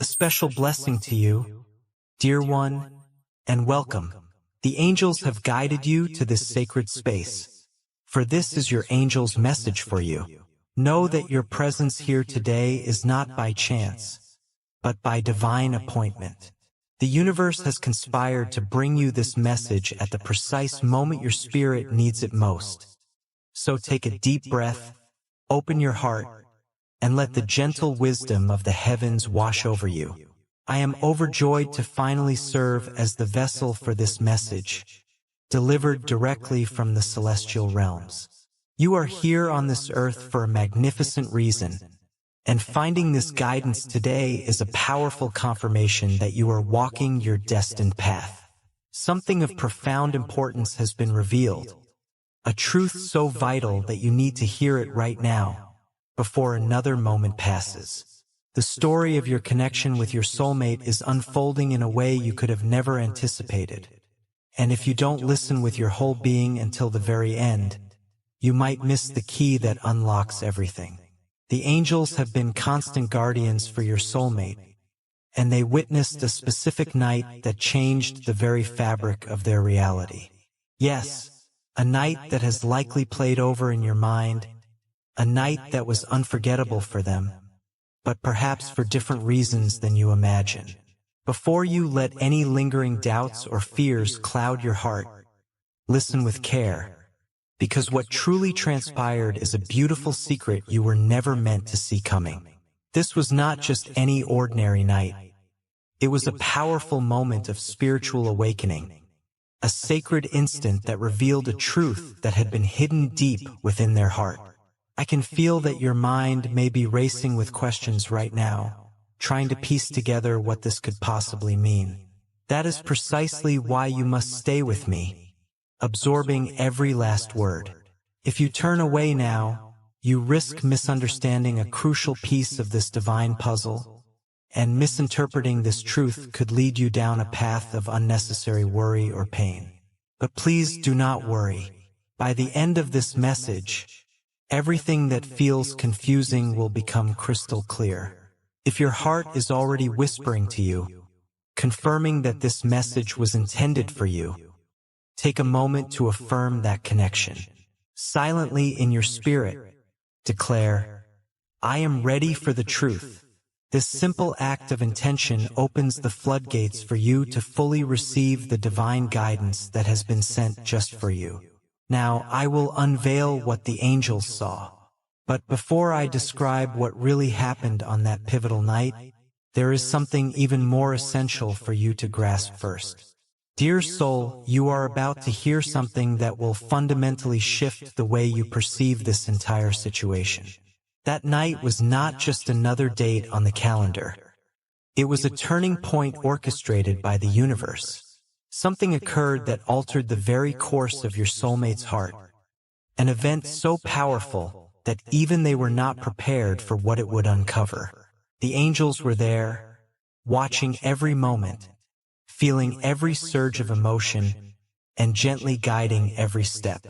A special blessing to you, dear one, and welcome. The angels have guided you to this sacred space, for this is your angel's message for you. Know that your presence here today is not by chance, but by divine appointment. The universe has conspired to bring you this message at the precise moment your spirit needs it most. So take a deep breath, open your heart, and let the gentle wisdom of the heavens wash over you. I am overjoyed to finally serve as the vessel for this message, delivered directly from the celestial realms. You are here on this earth for a magnificent reason, and finding this guidance today is a powerful confirmation that you are walking your destined path. Something of profound importance has been revealed, a truth so vital that you need to hear it right now, before another moment passes. The story of your connection with your soulmate is unfolding in a way you could have never anticipated. And if you don't listen with your whole being until the very end, you might miss the key that unlocks everything. The angels have been constant guardians for your soulmate, and they witnessed a specific night that changed the very fabric of their reality. Yes, a night that has likely played over in your mind, a night that was unforgettable for them, but perhaps for different reasons than you imagine. Before you let any lingering doubts or fears cloud your heart, listen with care, because what truly transpired is a beautiful secret you were never meant to see coming. This was not just any ordinary night. It was a powerful moment of spiritual awakening, a sacred instant that revealed a truth that had been hidden deep within their heart. I can feel that your mind may be racing with questions right now, trying to piece together what this could possibly mean. That is precisely why you must stay with me, absorbing every last word. If you turn away now, you risk misunderstanding a crucial piece of this divine puzzle, and misinterpreting this truth could lead you down a path of unnecessary worry or pain. But please do not worry. By the end of this message, everything that feels confusing will become crystal clear. If your heart is already whispering to you, confirming that this message was intended for you, take a moment to affirm that connection. Silently in your spirit, declare, I am ready for the truth. This simple act of intention opens the floodgates for you to fully receive the divine guidance that has been sent just for you. Now I will unveil what the angels saw. But before I describe what really happened on that pivotal night, there is something even more essential for you to grasp first. Dear soul, you are about to hear something that will fundamentally shift the way you perceive this entire situation. That night was not just another date on the calendar. It was a turning point orchestrated by the universe. Something occurred that altered the very course of your soulmate's heart. An event so powerful that even they were not prepared for what it would uncover. The angels were there, watching every moment, feeling every surge of emotion, and gently guiding every step.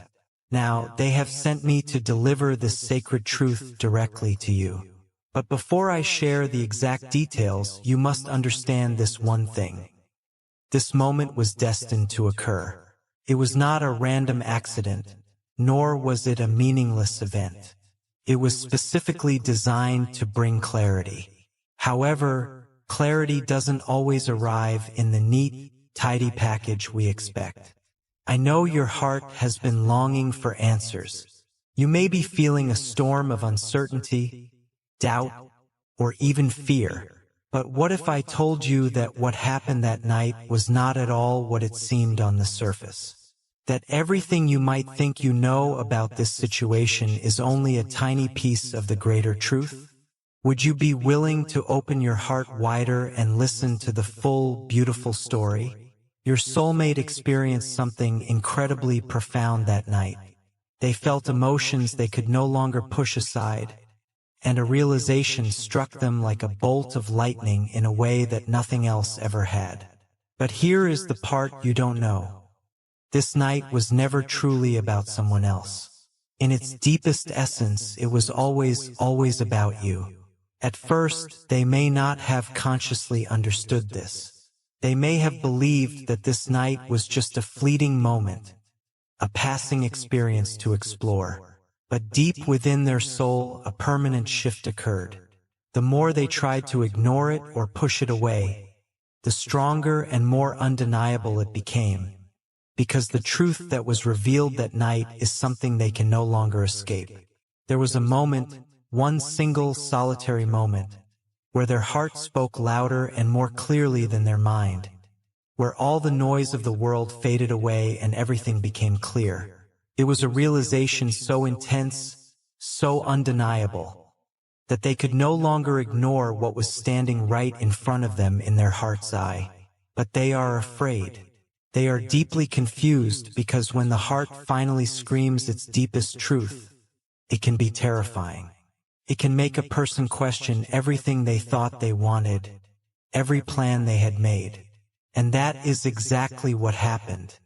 Now, they have sent me to deliver this sacred truth directly to you. But before I share the exact details, you must understand this one thing. This moment was destined to occur. It was not a random accident, nor was it a meaningless event. It was specifically designed to bring clarity. However, clarity doesn't always arrive in the neat, tidy package we expect. I know your heart has been longing for answers. You may be feeling a storm of uncertainty, doubt, or even fear. But what if I told you that what happened that night was not at all what it seemed on the surface? That everything you might think you know about this situation is only a tiny piece of the greater truth? Would you be willing to open your heart wider and listen to the full, beautiful story? Your soulmate experienced something incredibly profound that night. They felt emotions they could no longer push aside, and a realization struck them like a bolt of lightning in a way that nothing else ever had. But here is the part you don't know. This night was never truly about someone else. In its deepest essence, it was always about you. At first, they may not have consciously understood this. They may have believed that this night was just a fleeting moment, a passing experience to explore. But deep within their soul, a permanent shift occurred. The more they tried to ignore it or push it away, the stronger and more undeniable it became, because the truth that was revealed that night is something they can no longer escape. There was a moment, one single solitary moment, where their heart spoke louder and more clearly than their mind, where all the noise of the world faded away and everything became clear. It was a realization so intense, so undeniable, that they could no longer ignore what was standing right in front of them in their heart's eye. But they are afraid. They are deeply confused because when the heart finally screams its deepest truth, it can be terrifying. It can make a person question everything they thought they wanted, every plan they had made. And that is exactly what happened.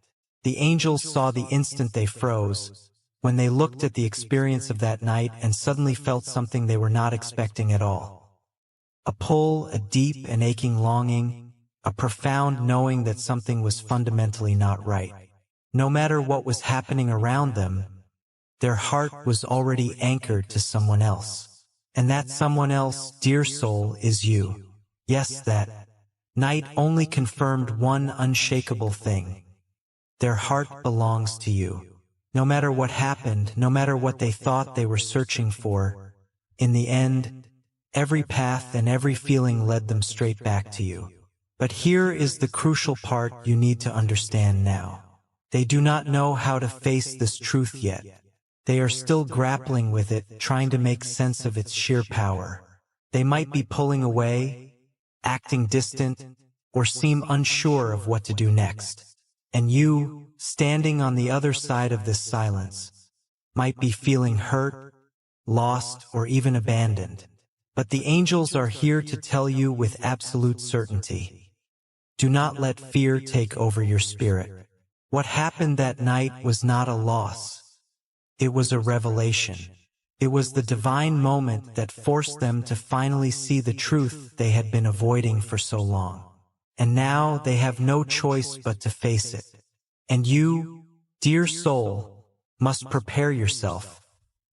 The angels saw the instant they froze, when they looked at the experience of that night and suddenly felt something they were not expecting at all. A pull, a deep and aching longing, a profound knowing that something was fundamentally not right. No matter what was happening around them, their heart was already anchored to someone else. And that someone else, dear soul, is you. Yes, that night only confirmed one unshakable thing. Their heart belongs to you. No matter what happened, no matter what they thought they were searching for, in the end, every path and every feeling led them straight back to you. But here is the crucial part you need to understand now. They do not know how to face this truth yet. They are still grappling with it, trying to make sense of its sheer power. They might be pulling away, acting distant, or seem unsure of what to do next. And you, standing on the other side of this silence, might be feeling hurt, lost, or even abandoned. But the angels are here to tell you with absolute certainty. Do not let fear take over your spirit. What happened that night was not a loss. It was a revelation. It was the divine moment that forced them to finally see the truth they had been avoiding for so long. And now they have no choice but to face it. And you, dear soul, must prepare yourself,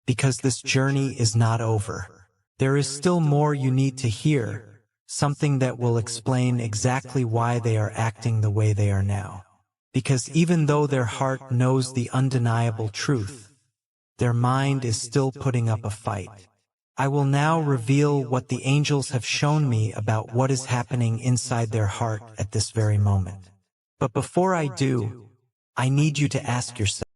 because this journey is not over. There is still more you need to hear, something that will explain exactly why they are acting the way they are now. Because even though their heart knows the undeniable truth, their mind is still putting up a fight. I will now reveal what the angels have shown me about what is happening inside their heart at this very moment. But before I do, I need you to ask yourself,